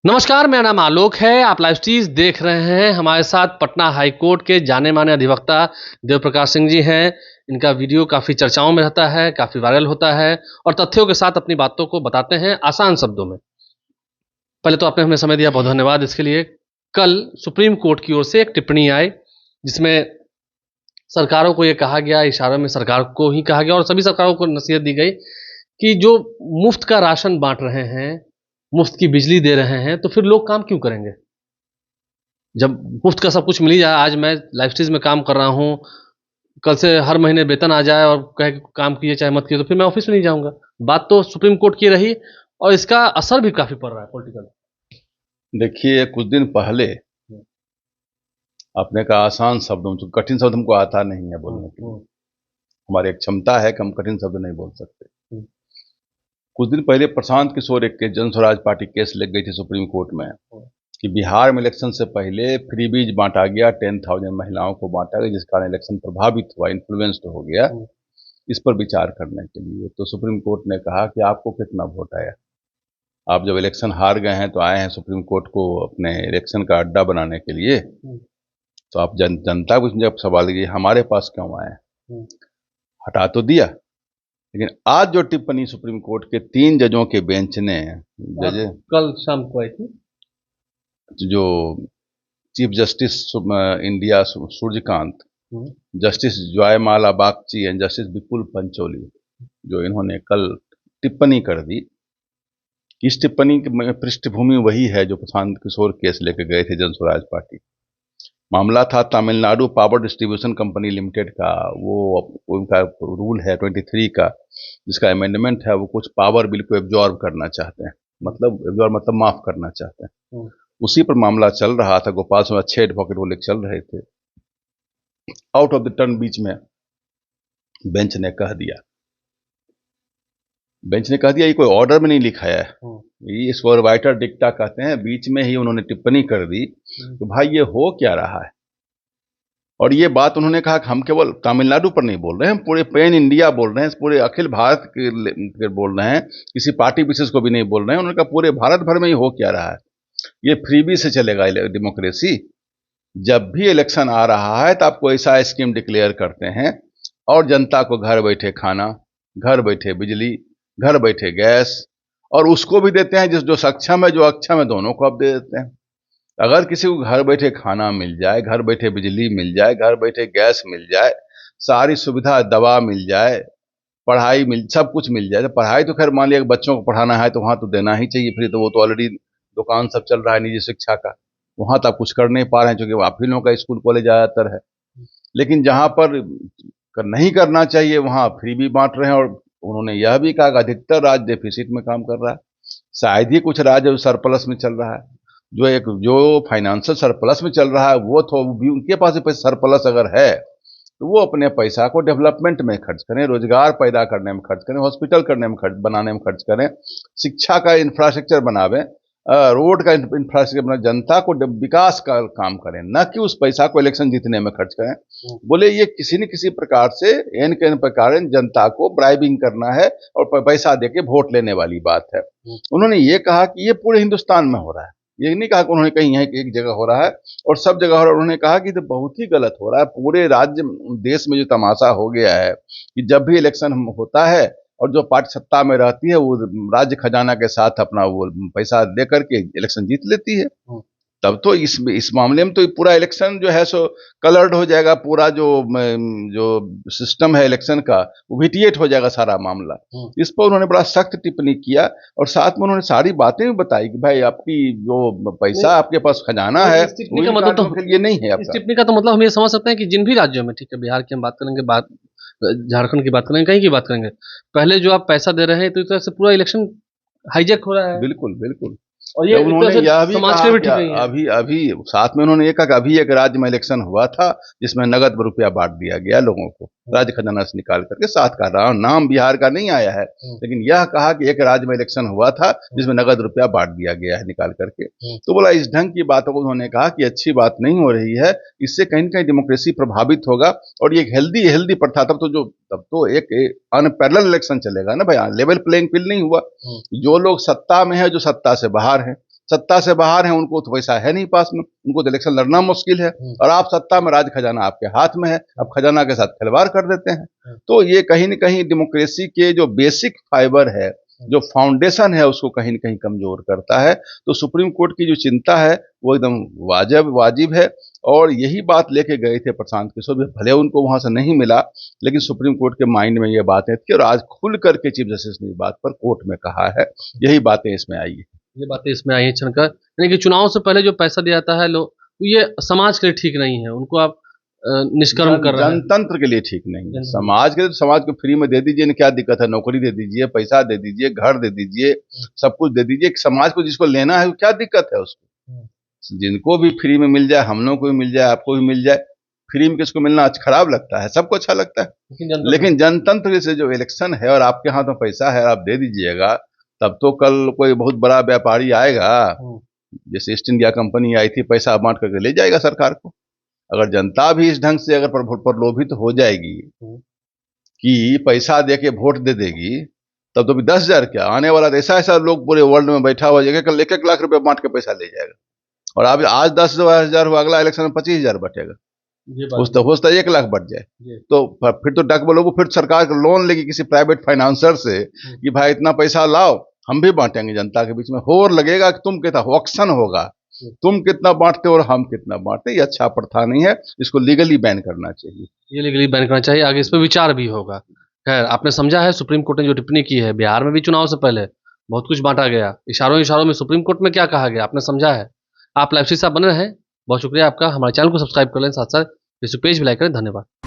नमस्कार, मेरा नाम आलोक है। आप लाइव स्ट्रीज देख रहे हैं। हमारे साथ पटना हाई कोर्ट के जाने माने अधिवक्ता देव प्रकाश सिंह जी हैं। इनका वीडियो काफ़ी चर्चाओं में रहता है, काफ़ी वायरल होता है और तथ्यों के साथ अपनी बातों को बताते हैं आसान शब्दों में। पहले तो आपने हमें समय दिया, बहुत धन्यवाद इसके लिए। कल सुप्रीम कोर्ट की ओर से एक टिप्पणी आई जिसमें सरकारों को ये कहा गया, इशारों में सरकार को ही कहा गया और सभी सरकारों को नसीहत दी गई कि जो मुफ्त का राशन बांट रहे हैं, मुफ्त की बिजली दे रहे हैं, तो फिर लोग काम क्यों करेंगे? जब मुफ्त का सब कुछ मिल ही जाए, आज मैं लाइव स्ट्रीज में काम कर रहा हूँ, कल से हर महीने वेतन आ जाए और कहे कि काम कीजिए चाहे मत कीजिए, तो फिर मैं ऑफिस में नहीं जाऊँगा। बात तो सुप्रीम कोर्ट की रही और इसका असर भी काफ़ी पड़ रहा है पॉलिटिकल। देखिए, कुछ दिन पहले आपने कहा आसान शब्दों में, कठिन शब्द हमको आता नहीं है बोलने के लिए। हमारी एक क्षमता है कि हम कठिन शब्द नहीं बोल सकते। कुछ दिन पहले प्रशांत किशोर एक केस, जन स्वराज पार्टी केस लग गई थी सुप्रीम कोर्ट में कि बिहार में इलेक्शन से पहले फ्रीबीज बांटा गया, 10,000 महिलाओं को बांटा गया, जिस कारण इलेक्शन प्रभावित हुआ, इन्फ्लुएंस्ड हो गया। इस पर विचार करने के लिए तो सुप्रीम कोर्ट ने कहा कि आपको कितना वोट आया। आप जब इलेक्शन हार गए हैं तो आए हैं सुप्रीम कोर्ट को अपने इलेक्शन का अड्डा बनाने के लिए, तो आप जनता को जब सवाल किए हमारे पास क्यों आए, हटा तो दिया। लेकिन आज जो टिप्पणी सुप्रीम कोर्ट के 3 जजों के बेंच ने, जज कल शाम को आई थी, जो chief justice India Suryakant, justice जयमाला बागची एंड जस्टिस विपुल पंचोली, जो इन्होंने कल टिप्पणी कर दी। इस टिप्पणी की पृष्ठभूमि वही है जो प्रशांत किशोर केस लेकर गए थे जन स्वराज पार्टी। मामला था Tamil Nadu power distribution company limited का। वो उनका रूल है 23 का, जिसका अमेंडमेंट है। वो कुछ पावर बिल को एब्जॉर्ब करना चाहते हैं, मतलब माफ करना चाहते हैं। उसी पर मामला चल रहा था। गोपाल सिंह अच्छे एडवोकेट वो लेकर चल रहे थे। आउट ऑफ द टर्न बीच में बेंच ने कह दिया ये कोई ऑर्डर में नहीं लिखा है, ये इसको राइटर डिक्टा कहते हैं। बीच में ही उन्होंने टिप्पणी कर दी तो भाई ये हो क्या रहा है। और ये बात उन्होंने कहा कि हम केवल तमिलनाडु पर नहीं बोल रहे हैं, पूरे पैन इंडिया बोल रहे हैं, पूरे अखिल भारत के बोल रहे हैं, किसी पार्टी विशेष को भी नहीं बोल रहे हैं। उन्होंने कहा पूरे भारत भर में ही हो क्या रहा है, ये फ्रीबी से चलेगा डेमोक्रेसी। जब भी इलेक्शन आ रहा है तो आपको ऐसा स्कीम डिक्लेयर करते हैं और जनता को घर बैठे खाना, घर बैठे बिजली, घर बैठे गैस, और उसको भी देते हैं जो सक्षम है जो अक्षम है, दोनों को आप दे देते हैं। अगर किसी को घर बैठे खाना मिल जाए, घर बैठे बिजली मिल जाए, घर बैठे गैस मिल जाए, सारी सुविधा, दवा मिल जाए, पढ़ाई सब कुछ मिल जाए, तो पढ़ाई तो खैर मान लिया बच्चों को पढ़ाना है तो वहाँ तो देना ही चाहिए फ्री। तो वो तो ऑलरेडी दुकान सब चल रहा है निजी शिक्षा का, वहाँ तो आप कुछ कर नहीं पा रहे हैं क्योंकि आप ही लोगों का स्कूल कॉलेज ज़्यादातर है। लेकिन जहाँ पर नहीं करना चाहिए वहाँ फ्री भी बांट रहे हैं। और उन्होंने यह भी कहा कि अधिकतर राज्य डेफिसिट में काम कर रहा है, शायद ही कुछ राज्य सरप्लस में चल रहा है। जो फाइनेंशियल सरप्लस में चल रहा है वो तो भी उनके पास भी पैसा सरप्लस अगर है तो वो अपने पैसा को डेवलपमेंट में खर्च करें, रोजगार पैदा करने में खर्च करें, हॉस्पिटल बनाने में खर्च करें, शिक्षा का इंफ्रास्ट्रक्चर बनावें, रोड का इंफ्रास्ट्रक्चर बना, जनता को विकास का काम करें, न कि उस पैसा को इलेक्शन जीतने में खर्च करें। बोले ये किसी न किसी प्रकार से एन के प्रकार जनता को ब्राइबिंग करना है और पैसा देके वोट लेने वाली बात है। उन्होंने ये कहा कि ये पूरे हिंदुस्तान में हो रहा है, ये नहीं कहा कि उन्होंने कहीं यहाँ एक जगह हो रहा है और सब जगह हो रहा है। उन्होंने कहा कि तो बहुत ही गलत हो रहा है। पूरे राज्य देश में जो तमाशा हो गया है कि जब भी इलेक्शन होता है और जो पार्टी सत्ता में रहती है वो राज्य खजाना के साथ अपना वो पैसा दे करके इलेक्शन जीत लेती है। तब तो इस मामले में तो पूरा इलेक्शन जो है सो कलर्ड हो जाएगा। पूरा जो सिस्टम है इलेक्शन का वो विटिएट हो जाएगा सारा मामला। इस पर उन्होंने बड़ा सख्त टिप्पणी किया और साथ में उन्होंने सारी बातें भी बताई कि भाई आपकी जो पैसा आपके पास खजाना है का मतलब तो ये नहीं है। इस टिप्पणी का तो मतलब हम ये समझ सकते हैं कि जिन भी राज्यों में, ठीक है बिहार की हम बात करेंगे, झारखंड की बात करेंगे, कहीं की बात करेंगे, पहले जो आप पैसा दे रहे हैं तो इस तरह से पूरा इलेक्शन हाईजैक हो रहा है। बिल्कुल बिल्कुल। और ये उन्होंने यह भी कहा अभी साथ में उन्होंने ये कहा कि अभी एक राज्य में इलेक्शन हुआ था जिसमें नगद रुपया बांट दिया गया लोगों को, राज्य खजाना से निकाल करके। साथ का नाम बिहार का नहीं आया है, लेकिन यह कहा कि एक राज्य में इलेक्शन हुआ था जिसमें नगद रुपया बांट दिया गया है निकाल करके। तो बोला इस ढंग की बातों को उन्होंने कहा कि अच्छी बात नहीं हो रही है, इससे कहीं न कहीं डेमोक्रेसी प्रभावित होगा और ये हेल्दी प्रथा। तब तो एक अनपैरेलल इलेक्शन चलेगा ना भाई, लेवल प्लेइंग फील्ड नहीं हुआ। जो लोग सत्ता में है, जो सत्ता से बाहर है, सत्ता से बाहर हैं, उनको तो पैसा है नहीं पास में, उनको तो इलेक्शन लड़ना मुश्किल है, और आप सत्ता में, राज खजाना आपके हाथ में है, अब खजाना के साथ खिलवाड़ कर देते हैं। तो ये कहीं न कहीं डेमोक्रेसी के जो बेसिक फाइबर है, जो फाउंडेशन है, उसको कहीं न कहीं कमजोर करता है। तो सुप्रीम कोर्ट की जो चिंता है वो एकदम वाजिब है, और यही बात लेके गए थे प्रशांत किशोर भी, भले उनको वहां से नहीं मिला, लेकिन सुप्रीम कोर्ट के माइंड में ये बातें थी, और आज खुल करके चीफ जस्टिस ने इस बात पर कोर्ट में कहा है, यही बातें इसमें आई है। ये बातें इसमें आई हैं छनकर, यानी कि चुनाव से पहले जो पैसा दिया जाता है लोग, ये समाज के लिए ठीक नहीं है, उनको आप निष्कर्म कर रहे हैं। जनतंत्र के लिए ठीक नहीं है, समाज के लिए, तो समाज को फ्री में दे दीजिए, ना क्या दिक्कत है, नौकरी दे दीजिए, पैसा दे दीजिए, घर दे दीजिए, सब कुछ दे दीजिए, समाज को जिसको लेना है क्या दिक्कत है उसको, जिनको भी फ्री में मिल जाए, हम लोग को भी मिल जाए, आपको भी मिल जाए, फ्री में किसको मिलना खराब लगता है, सबको अच्छा लगता है। लेकिन जनतंत्र से जो इलेक्शन है और आपके हाथ में पैसा है, आप दे दीजिएगा, तब तो कल कोई बहुत बड़ा व्यापारी आएगा, जैसे ईस्ट इंडिया कंपनी आई थी, पैसा बांट करके ले जाएगा सरकार को। अगर जनता भी इस ढंग से अगर प्रलोभित हो जाएगी कि पैसा दे के वोट दे देगी, तब तो भी 10,000 क्या, आने वाला ऐसा लोग पूरे वर्ल्ड में बैठा हुआ जगह कल 1-1 लाख रुपए बांट के पैसा ले जाएगा, और अब आज 10,000 हुआ, अगला इलेक्शन में 25,000 बटेगा, हो सकता है 1 लाख बढ़ जाए। तो फिर तो डक बोलोगे, फिर सरकार लोन लेगी किसी प्राइवेट फाइनेंसर से कि भाई इतना पैसा लाओ, हम भी बांटेंगे जनता के बीच में, होर लगेगा कि तुम कितना, ऑक्शन होगा, तुम कितना बांटते हो और हम कितना बांटते। ये अच्छा प्रथा नहीं है, इसको लीगली बैन करना चाहिए। ये लीगली बैन करना चाहिए, आगे इस पर विचार भी होगा। खैर, आपने समझा है सुप्रीम कोर्ट ने जो टिप्पणी की है, बिहार में भी चुनाव से पहले बहुत कुछ बांटा गया, इशारों में सुप्रीम कोर्ट में क्या कहा गया आपने समझा है। आप लाइव से बने रहें, बहुत शुक्रिया आपका। हमारे चैनल को सब्सक्राइब कर लें, साथ साथ फेसबुक पेज भी लाइक करें। धन्यवाद।